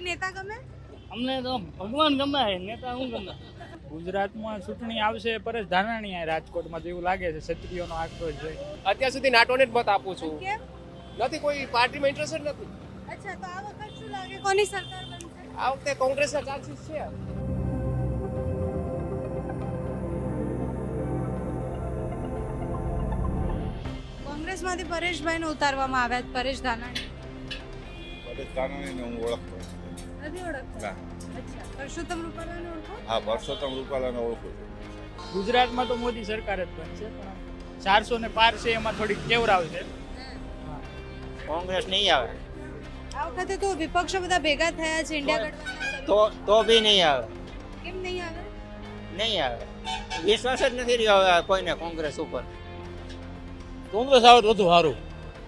કોઈ નેતા ગમે? અમને તો ભગવાન ગમે, નેતા હું ગમે. ગુજરાતમાં ચૂંટણી આવશે પરેશ ધાનાણી આ રાજકોટમાં તો એવું લાગે છે ક્ષત્રિયોનો આક્રોશ છે. અત્યાર સુધી નાટોને જ મત આપું છું. કેમ? નથી કોઈ પાર્ટીમાં ઇન્ટરેસ્ટ નથી. અચ્છા, તો આ વખત શું લાગે કોની સરકાર બનશે? આ વખતે કોંગ્રેસના ચાન્સીસ છે. કોંગ્રેસમાંથી પરેશભાઈને ઉતારવામાં આવ્યા છે, પરેશ ધાનાણી. પરેશ ધાનાણીને હું ઓળખતો નથી ઓળખતા? અચ્છા, પરસોત્તમ રૂપાલાને ઓળખો? હા, પરસોત્તમ રૂપાલાને ઓળખું છું. ગુજરાતમાં તો મોદી સરકાર જ બનશે પણ 400 ને પાર છે એમાં થોડીક કેવરાવશે. કોંગ્રેસ નહીં આવે આ વખતે તો વિપક્ષો બધા ભેગા થયા છે ઇન્ડિયા ગઠબંધન. તો બી નહીં આવે, કેમ નહીં આવે? નહીં આવે. વિશ્વાસ જ નથી રહ્યો હવે કોઈને કોંગ્રેસ ઉપર. કોંગ્રેસ આવે તો વધુ સારું.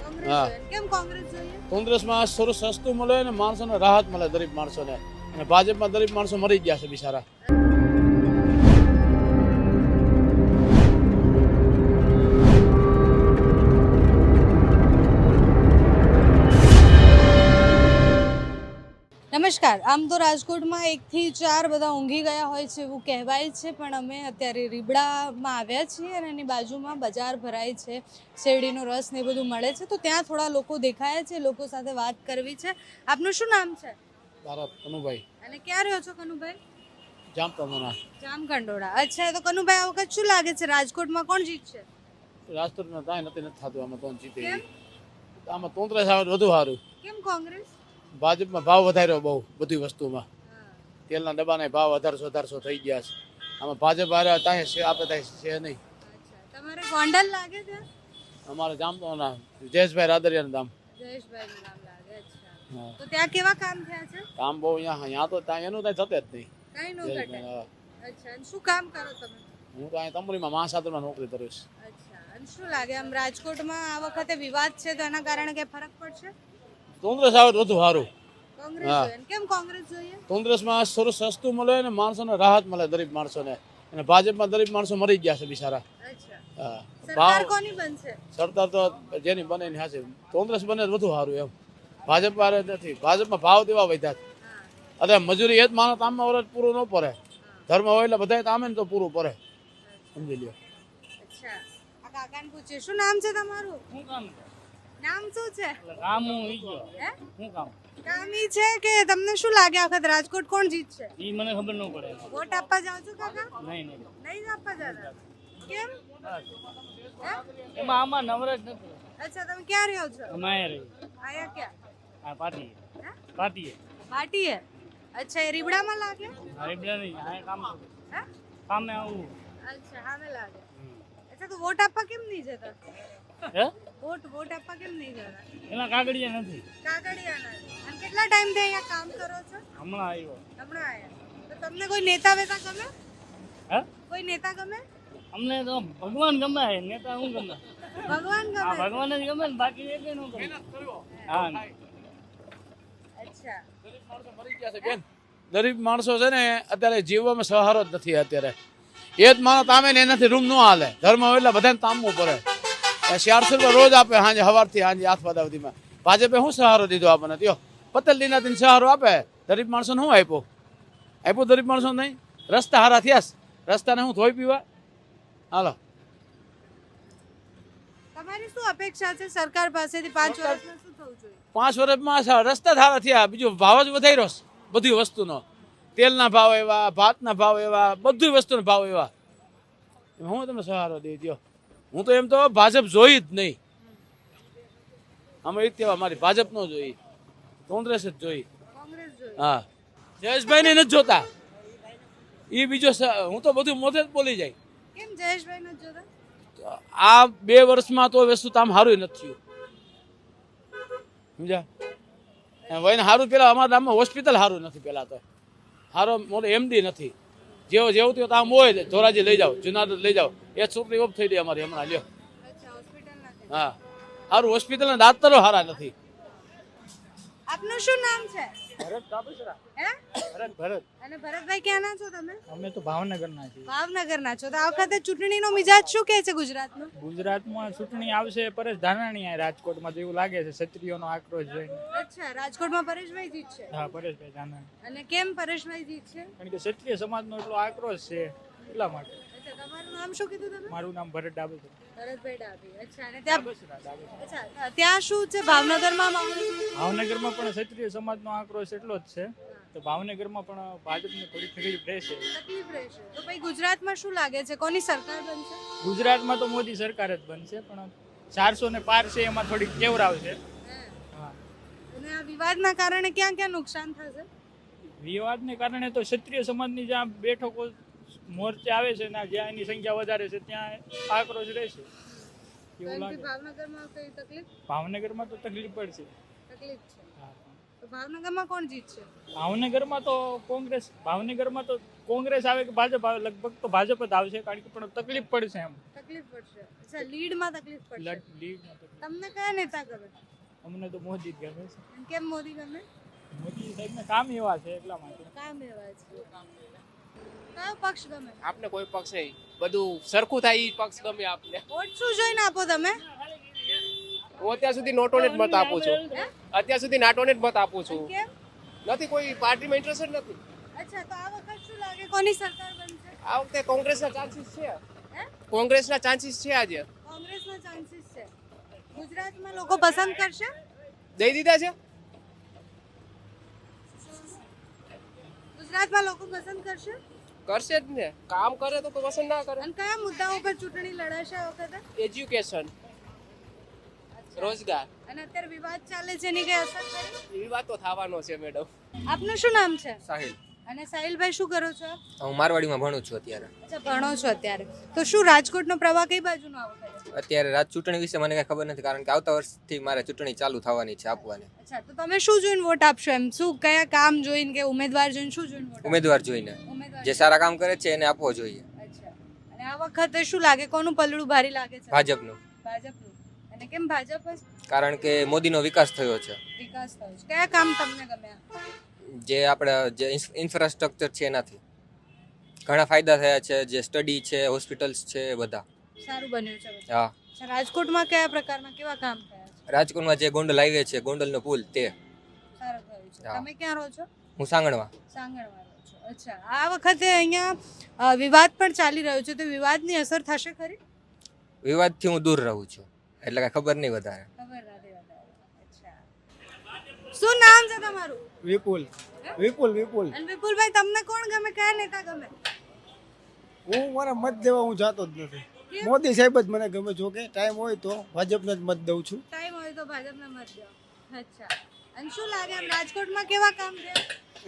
કોંગ્રેસ હા. જોઈએ. કેમ કોંગ્રેસ જોઈએ? કોંગ્રેસમાં થોડું સસ્તું મળે અને માણસોને રાહત મળે, ગરીબ માણસોને. અને ભાજપમાં ગરીબ માણસો મરી ગયા છે બિચારા. નમસ્કાર. આમ તો રાજકોટમાં 1 થી 4 બધા ઊંઘી ગયા હોય છે એવું કહેવાય છે, પણ અમે અત્યારે રીબડામાં આવ્યા છીએ અને એની બાજુમાં બજાર ભરાય છે, શેરડીનો રસ ને એ બધું મળે છે, તો ત્યાં થોડા લોકો દેખાયા છે, લોકો સાથે વાત કરવી છે. આપનું શું નામ છે? તારા કનુભાઈ અને ક્યાં રહ્યો છો કનુભાઈ? જામતમોના જામકંડોળા. અચ્છા, તો કનુભાઈ આ વખત શું લાગે છે રાજકોટમાં કોણ જીતશે? રાજકોટમાં કાંઈ નથી થતું આમાં તો જીતે. કેમ? આમાં કોંગ્રેસ આવે તો વધુ સારું. કેમ કોંગ્રેસ? ભાજપમાં ભાવ વધાર્યો બહુ બધી વસ્તુમાં. તેલના ડબ્બાના ભાવ 1800 થઈ ગયા છે. આમાં ભાજપ હારે ત્યાં છે, આપણે ત્યાં છે નહીં. અચ્છા, તમારે ગોંડલ લાગે છે? અમારે જામતમોના જયેશભાઈ રાદરિયાનું નામ. જયેશભાઈનું નામ લાગે. અચ્છા, હા. તો ત્યાં કેવા કામ થયા છે? કામ બહુ અહીંયા તો ત્યાં એનું ત્યાં થતે જ નહીં. કઈ નો ઘટે. હા. અચ્છા, અને શું કામ કરો તમે? હું તો અહીંયા તમરીમાં મહાસાગરમાં નોકરી કરું છું. અચ્છા, અને શું લાગે આમ રાજકોટમાં આ વખતે વિવાદ છે તો એના કારણે કઈ ફરક પડશે? કોંગ્રેસ આવે તો વધુ સારું. કોંગ્રેસ હા. જોઈએ. અને કેમ કોંગ્રેસ જોઈએ? કોંગ્રેસમાં થોડું સસ્તું મળે અને માણસોને રાહત મળે, ગરીબ માણસોને. અને ભાજપમાં ગરીબ માણસો મરી ગયા છે બિચારા. અચ્છા, હા. સરકાર ભાવ કોની બનશે? સરકાર તો જેની બને એની હાશે. કોંગ્રેસ બને તો વધુ સારું એમ. ભાજપ વાળે નથી. ભાજપમાં ભાવ દેવા વધ્યા છે. હા. અરે મજૂરી એ જ માણસ આમમાં વર્ષ પૂરું ન પડે. ધર્મ હોય એટલે બધા આમે ને તો પૂરું પડે. સમજી લ્યો. અચ્છા, આ કાકાને પૂછીએ શું નામ છે તમારું? શું કામ? નામ શું છે? કામ હું ઈ ગયો. હે? શું કામ? કામ ઈ છે કે તમને શું લાગે આ વખત રાજકોટ કોણ જીતશે? ઈ મને ખબર ન પડે. વોટ આપવા જાઓ છો કાકા? નહીં. નહીં આપવા જતા? કેમ? હે? એમાં આમાં નવરજ નથી. અચ્છા, તમે ક્યાં રહ્યો છો? અમે અહીંયા રહી. આયા ક્યાં? આ પાટીએ. હે? પાટીએ. પાટીએ. અચ્છા, એ રીબડામાં લાગે? હરીબડા નહીં, અહીંયા કામ કરું. હે? કામે આવું. અચ્છા, હામે લાગે. અચ્છા, તો વોટ આપવા કેમ નહીં જતા? હે? વોટ આપવા કેમ નહીં જતા? એમાં કાગળિયા નથી. કાગડિયાના. અને કેટલા ટાઈમથી અહીંયા કામ કરો છો? હમણાં આવ્યો. હમણાં આયા. તો તમને કોઈ નેતા વેતા ગમે? હે? કોઈ નેતા ગમે? અમને તો ભગવાન ગમે, નેતા હું ગમે. ભગવાન હા, ગમે? ભગવાન જ ગમે ને બાકી એક ન ગમે. હા. અચ્છા. મરી ગયા છે બેન. ગરીબ માણસો છે ને અત્યારે જીવવામાં સહારો જ નથી. અત્યારે એ જ માણસ તામે ને એનાથી રૂમ ન હાલે. ધર્મ હોય એટલે બધાને તામવું પડે. 400 રૂપિયા રોજ આપે, સાંજે સવારથી સાંજે 8 વાગ્યા સુધીમાં. ભાજપે શું સહારો દીધો આપણને? ત્યો પટેલ દીનાથી સહારો આપે, ગરીબ માણસોને શું આપ્યું ગરીબ માણસો નહીં. રસ્તા હારા થયા છે, રસ્તાને હું ધોઈ પીવા. હાલો, તમારી શું અપેક્ષા છે સરકાર પાસેથી 5 વર્ષમાં શું થવું જોઈએ? 5 વર્ષમાં રસ્તા સારા થયા, બીજો ભાવ જ વધાર્યો છે બધી વસ્તુનો. તેલના ભાવ એવા, ભાતના ભાવ એવા, બધી વસ્તુના ભાવ એવા. હું તમને સહારો દઈ દો. હું તો એમ તો ભાજપ જોઈ જ નહીં. અમે એ કહેવા મારી ભાજપ નો જોઈ, કોંગ્રેસ જ જોઈ. કોંગ્રેસ જોઈએ. હા, જયેશભાઈ ને નથી જોતા. એ બીજો હું તો બધું મોઢે જ બોલી જાય. કેમ જયેશભાઈ નથી જોતા? આ 2 વર્ષમાં તો વસ્તુ તામ સારું નથી થયું. સમજ્યા? વહીને સારું પેલા અમારા ગામમાં હોસ્પિટલ સારું નથી. પેલા તો સારો મોટો એમડી નથી. જેવું થયું આમ હોય ધોરાજી લઈ જાઓ, જુનાગઢ લઈ જાઓ. એ છોકરી ઓફ થઈ ગઈ અમારી હમણાં. લ્યો. અચ્છા, હોસ્પિટલ નથી. હા, સારું હોસ્પિટલના દાંતરો સારા નથી. આપનું શું નામ છે? ભરત કાબસરા. હે ભરત. અને ભરતભાઈ ક્યાંના છો તમે? અમે તો ભાવનગરના છીએ. ભાવનગરના છો. તો આ વખતે ચૂંટણીનો મિજાજ શું કહે છે ગુજરાતનો? ગુજરાતમાં ચૂંટણી આવશે પરેશ ધાનાણી આ રાજકોટમાં તો એવું લાગે છે ક્ષત્રિયોનો આક્રોશ જોઈને. અચ્છા, રાજકોટમાં પરેશભાઈ જીતશે. હા, પરેશભાઈ ધાનાણી. અને કેમ પરેશભાઈ જીતશે? કારણ કે ક્ષત્રિય સમાજનો એટલો આક્રોશ છે એટલા માટે. અચ્છા, તમારું નામ શું કીધું તમે? મારું નામ ભરત ડાબેસરા. ભરતભાઈ ડાભી. અચ્છા, અને ત્યાં ડાબેસરા. અચ્છા ત્યાં શું છે ભાવનગરમાં માહોલ? ભાવનગરમાં પણ ક્ષત્રિય સમાજનો આક્રોશ એટલો જ છે. તો ભાવનગરમાં પણ ભાજપને થોડી તકલીફ રહેશે. તકલીફ રહેશે. તો ભાઈ ગુજરાતમાં શું લાગે છે, કોની સરકાર બનશે? ગુજરાતમાં તો મોદી સરકાર જ બનશે, પણ 400 ને પાર છે એમાં થોડીક કેવરાવશે. હા, અને આ વિવાદના કારણે ક્યાં ક્યાં નુકસાન થશે? વિવાદને કારણે તો ક્ષત્રિય સમાજની જ્યાં બેઠકો મોરચે આવે છે ને જ્યાં એની સંખ્યા વધારે છે ત્યાં આક્રોશ રહેશે એવું કારણ કે લાગે. ભાવનગરમાં કઈ તકલીફ ભાવનગરમાં તો તકલીફ પડશે. તકલીફ છે. હા. તો ભાવનગરમાં કોણ જીતશે? ભાવનગરમાં તો કોંગ્રેસ આવે કે ભાજપ આવે, લગભગ તો ભાજપ જ આવશે, કારણ કે પણ તકલીફ પડશે એમ. તકલીફ પડશે. અચ્છા, લીડમાં તકલીફ પડશે. લીડમાં તકલીફ. તમને કયા નેતા ગમે? અમને તો મોદી જ ગમે છે. અને કેમ મોદી ગમે? મોદી સાહેબના કામ એવા છે એટલા માટે. કામ એવા છે. કયો પક્ષ ગમે? આપને કોઈ પક્ષ નહીં, બધું સરખું થાય એ પક્ષ ગમે આપને. વોટ શું જોઈને આપો તમે? હું અત્યાર સુધી નોટોને જ મત આપું છું. અત્યાર સુધી નાટોને જ મત આપું છું. કેમ? નથી કોઈ પાર્ટીમાં ઇન્ટરેસ્ટ નથી. અચ્છા, તો આ વખત શું લાગે કોની સરકાર બનશે? આ વખતે કોંગ્રેસના ચાન્સીસ છે. હે? કોંગ્રેસના ચાન્સીસ છે આજે. કોંગ્રેસનો ચાન્સીસ છે. ગુજરાતમાં લોકો પસંદ કરશે? દઈ દીધા છે. ગુજરાતમાં લોકો પસંદ કરશે? કરશે જ ને. કામ કરે તો કોઈ પસંદ ના કરે. અને કયા મુદ્દાઓ પર ચૂંટણી લડાશે આ વખતે? એજ્યુકેશન, રોજગાર. અને અત્યારે વિવાદ ચાલે છે એની કઈ અસર ખરી? એવી વાત તો થવાનો છે મેડમ. આપનું શું નામ છે? સાહિલ. અને સાહિલભાઈ શું કરો છો? હું મારવાડીમાં ભણું છું અત્યારે. અચ્છા, ભણો છો અત્યારે. તો શું રાજકોટનો પ્રવાહ કઈ બાજુનો આ વખતે? અત્યારે રાજ ચૂંટણી વિશે મને કઈ ખબર નથી, કારણ કે આવતા વર્ષથી મારે ચૂંટણી ચાલુ થવાની છે આપવાની. અચ્છા, તો તમે શું જોઈને વોટ આપશો? એમ શું કયા કામ જોઈને કે ઉમેદવાર જોઈને શું જોઈને વોટ? ઉમેદવાર જોઈને ઉમેદવાર. જે સારા કામ કરે છે એને આપવો જોઈએ. અચ્છા, અને આ વખતે શું લાગે કોનું પલડું ભારી લાગે છે? ભાજપનું. ભાજપનું. અને કેમ ભાજપ જ? કારણ કે મોદીનો વિકાસ થયો છે. વિકાસ થયો છે. કયા કામ તમને ગમ્યા? જે આપણે જે ઇન્ફ્રાસ્ટ્રક્ચર છે એનાથી ઘણા ફાયદા થયા છે. જે સ્ટડી છે, હોસ્પિટલ્સ છે, એ બધા. સારું બન્યું છે બધું. હા. અચ્છા, રાજકોટમાં કયા પ્રકારના કેવા કામ થયા છે? રાજકોટમાં જે ગોંડલ હાઈવે છે, ગોંડલનો પુલ, તે. સારું થયું છે. હા. તમે ક્યાં રહો છો? હું સાંગણમાં. સાંગણમાં રહો છો. અચ્છા, આ વખતે અહીંયા વિવાદ પણ ચાલી રહ્યો છે, તો વિવાદની અસર થશે ખરી? વિવાદથી હું દૂર રહું છું, એટલે કાંઈ ખબર નહીં વધારે. ખબર નથી વધારે. અચ્છા, શું નામ છે તમારું? વિપુલ. વિપુલ. અને વિપુલભાઈ, તમને કોણ ગમે, કયા નેતા ગમે? હું મારા મત દેવા હું જાતો જ નથી. કેમ? મોદી સાહેબ જ મને ગમે. જો કે ટાઈમ હોય તો ભાજપને જ મત દઉં છું. ટાઈમ હોય તો ભાજપને મત દો. અચ્છા, અને શું લાગે એમ રાજકોટમાં કેવા કામ છે?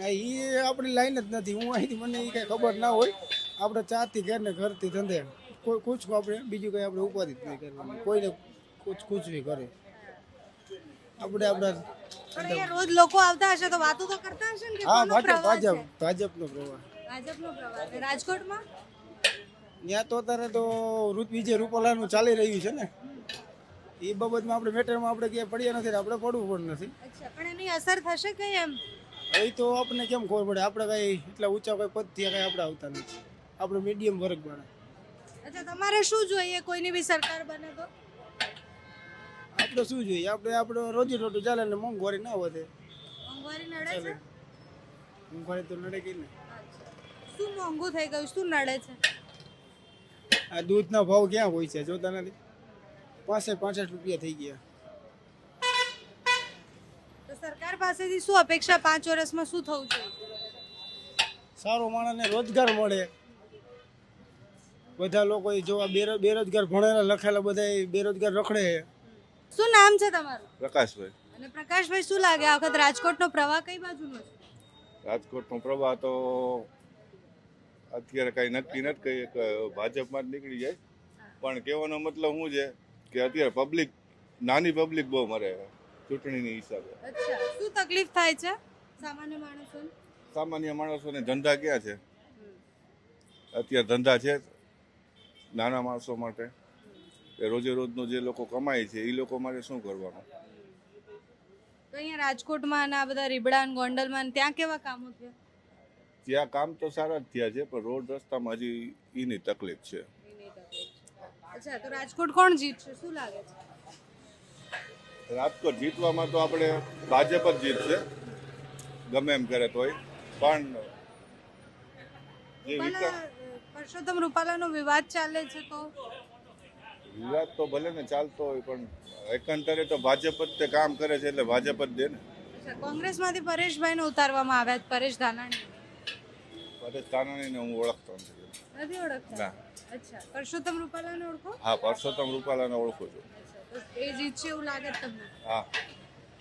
એ આપણી લાઈન જ નથી. હું અહીંથી મને એ કઈ ખબર ના હોય. આપણે ચાથી ઘર ને ઘરથી ધંધે કોઈ કુછ આપણે બીજું કઈ આપણે ઉપાધિ જ નહીં કરવાની. કોઈને કુછ બી કરે આપણે આપણા. પણ અહીંયા રોજ લોકો આવતા હશે તો વાતો તો કરતા હશે ને કે હા, કોનો પ્રવાહ છે? ભાજપનો પ્રવાહ. ભાજપનો પ્રવાહ છે. રાજકોટમાં ત્યાં તો અત્યારે તો વિજય રૂપાલાનું ચાલી રહ્યું છે ને, એ બાબતમાં આપણે મેટરમાં આપણે ક્યાંય પડ્યા નથી, આપણે પડવું પણ નથી. અચ્છા, પણ એની અસર થશે કઈ એમ? એ તો આપણને કેમ ખબર પડે? આપણે કઈ એટલા ઊંચા કોઈ પદથી કઈ આપણે આવતા નથી. આપણે મીડિયમ વર્ગ વાળા. અચ્છા, તમારે શું જોઈએ કોઈની બી સરકાર બને તો? આપણે શું જોઈએ? આપણે રોજી રોટી ચાલે ને મોંઘવારી ના વધે. મોંઘવારી નડે છે? મોંઘવારી તો નડે કે ને. અચ્છા, શું મોંઘું થઈ ગયું, શું નડે છે? આ દૂધના ભાવ ક્યાં હોય છે જોતા નથી? 65 રૂપિયા થઈ ગયા. તો સરકાર પાસેથી શું અપેક્ષા? 5 વર્ષમાં શું થવું જોઈએ? સારો માણસને રોજગાર મળે. બધા લોકો જોવા બેરોજગાર ભણેલા લખેલા બધા બેરોજગાર રખડે. શું નામ છે તમારું? પ્રકાશભાઈ. અને પ્રકાશભાઈ, શું લાગે આ વખત રાજકોટનો પ્રવાહ કઈ બાજુનો છે? રાજકોટનો પ્રવાહ તો અત્યારે કઈ નક્કી નથી, કઈ ભાજપમાં જ નીકળી જાય. પણ કહેવાનો મતલબ શું છે કે અત્યારે નાની પબ્લિક બહુ મરે ચૂંટણીની હિસાબે. અચ્છા, શું તકલીફ થાય છે સામાન્ય માણસોને? સામાન્ય માણસોને ધંધા ક્યાં છે? અત્યારે ધંધા છે નાના માણસો માટે? એ રોજે રોજનો જે લોકો કમાય છે એ લોકો માટે શું કરવાનું? તો તો અહીંયા રાજકોટમાં અને આ બધા રીબડા અને ગોંડલમાં ને ત્યાં કેવા કામો થયા? ત્યાં કામ તો સારા જ થયા છે પણ રોડ રસ્તામાં હજી એની તકલીફ છે. અચ્છા, તો રાજકોટ કોણ જીતશે, શું લાગે છે? રાજકોટ જીતવામાં તો આપણે ભાજપ જ જીતશે ગમે એમ કરે તોય. પણ જે વિકાસ પરસોત્તમ રૂપાલાનો વિવાદ ચાલે છે, તો વિવાદ તો ભલે ને ચાલતો હોય પણ એકંદરે તો ભાજપ જ તે કામ કરે છે એટલે ભાજપ જ દે ને. અચ્છા, કોંગ્રેસમાંથી પરેશભાઈને ઉતારવામાં આવ્યા છે, પરેશ ધાનાણી. પરેશ ધાનાણીને હું ઓળખતો નથી. નથી ઓળખતા? ના. અચ્છા, પરસોત્તમ રૂપાલાને ઓળખો? હા, પરસોત્તમ રૂપાલાને ઓળખું છું. અચ્છા, તો એ જીતશે એવું લાગે છે તમને? હા,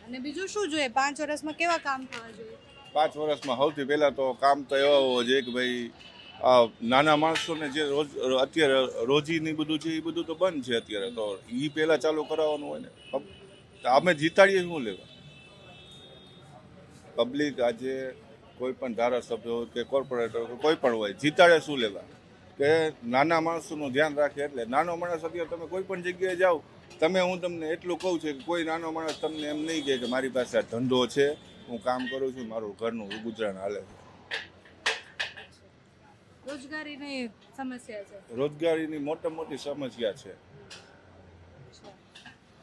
અને બીજું શું જોઈએ 5 વર્ષમાં, કેવા કામ થવા જોઈએ? 5 વર્ષમાં સૌથી પહેલા તો કામ તો એવા હોવા જોઈએ કે ભાઈ આ નાના માણસોને જે અત્યારે રોજીની બધું છે એ બધું તો બંધ છે અત્યારે, તો એ પહેલા ચાલુ કરાવવાનું હોય ને. અમે જીતાડીએ શું લેવા? પબ્લિક આજે કોઈ પણ ધારાસભ્ય હોય કે કોર્પોરેટર હોય કોઈ પણ હોય, જીતાડે શું લેવા? કે નાના માણસોનું ધ્યાન રાખે. એટલે નાનો માણસ અત્યારે તમે કોઈ પણ જગ્યાએ જાઓ, હું તમને એટલું કહું છું કે કોઈ નાનો માણસ તમને એમ નહીં કહે કે મારી પાસે આ ધંધો છે, હું કામ કરું છું, મારું ઘરનું ગુજરાન હાલે છે. રોજગારીની સમસ્યા છે. રોજગારીની મોટી સમસ્યા છે.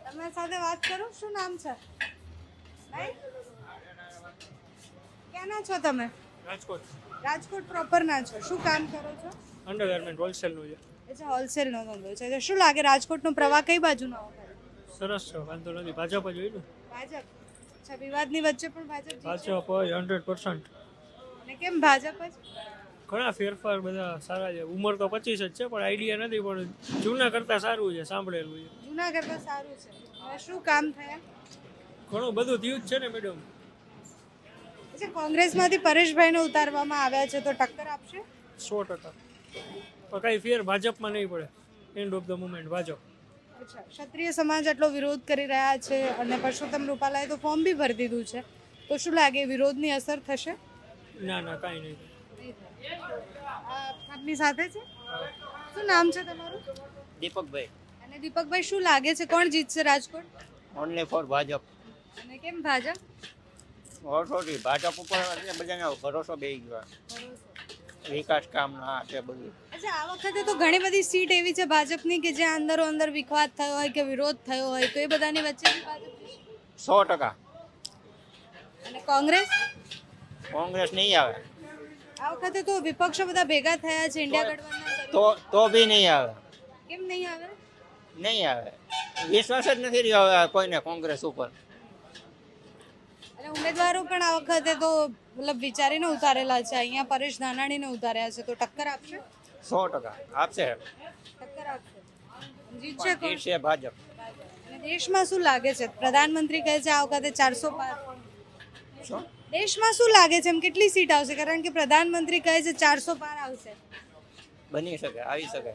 તમારી સાથે વાત કરું, શું નામ છે ભાઈ? ક્યાંના છો તમે? રાજકોટ રાજકોટ પ્રોપર ના છો, શું કામ કરો છો? અંડરગાર્મેન્ટ હોલસેલનું છે. અચ્છા, હોલસેલનો ધંધો છે. તો શું લાગે રાજકોટનો પ્રવાહ કઈ બાજુનો આવશે? સરસ છે, વાંધો નથી. ભાજપ જ હોય ને. ભાજપ. અચ્છા, વિવાદની વચ્ચે પણ ભાજપ જીતશે? ભાજપ હોય 100%. અને કેમ ભાજપ જ? ઘણા ફેરફાર બધા સારા છે. ઉંમર તો 25 જ છે પણ આઈડિયા નથી, પણ જૂના કરતાં સારું છે, સાંભળેલું છે. જૂના કરતા સારું છે. હવે શું કામ થયા? ઘણું બધું થયું જ છે ને મેડમ. અચ્છા, કોંગ્રેસમાંથી પરેશભાઈને ઉતારવામાં આવ્યા છે, તો ટક્કર આપશે? 100%. પણ કઈ ફેર ભાજપમાં નહીં પડે. End of the moment Bhajap. અચ્છા, ક્ષત્રિય સમાજ આટલો વિરોધ કરી રહ્યા છે અને પરસોત્તમ રૂપાલાએ તો ફોર્મ બી ભરી દીધું છે, તો શું લાગે વિરોધની અસર થશે? ના કાંઈ નહીં. આપની સાથે છે, શું નામ છે તમારું? દીપકભાઈ. અને દીપકભાઈ, શું લાગે છે કોણ જીતશે રાજકોટ? Only for Bhajap. અને કેમ ભાજપ? વર્ષોથી ભાજપ ઉપર એટલે બધાને ભરોસો બેસી ગયો. વિકાસ કામ ના છે બધું. અચ્છા, આ વખતે તો ઘણી બધી સીટ એવી છે ભાજપની કે જ્યાં અંદરો અંદર વિખવાદ થયો હોય કે વિરોધ થયો હોય, તો એ બધાની વચ્ચે ભાજપ જીતશે? 100%. અને કોંગ્રેસ? કોંગ્રેસ નહીં આવે. આ વખતે તો વિપક્ષો બધા ભેગા થયા છે, ઇન્ડિયા ગઠબંધન. તો બી નહીં આવે. કેમ નહીં આવે? નહીં આવે. વિશ્વાસ જ નથી રહ્યો હવે કોઈને કોંગ્રેસ ઉપર. અને ઉમેદવારો પણ આ વખતે તો મતલબ વિચારીને ઉતારેલા છે. અહીંયા પરેશ ધાનાણીને ઉતાર્યા છે, તો ટક્કર આપશે? 100% આપશે. ટક્કર આપશે. જીતશે કોણ? જીતશે ભાજપ. અને દેશમાં શું લાગે છે? પ્રધાનમંત્રી કહે છે આ વખતે 400 પાર. શું? દેશમાં શું લાગે છે, એમ કેટલી સીટ આવશે? કારણ કે પ્રધાનમંત્રી કહે છે 400 પાર આવશે. બની શકે, આવી શકે.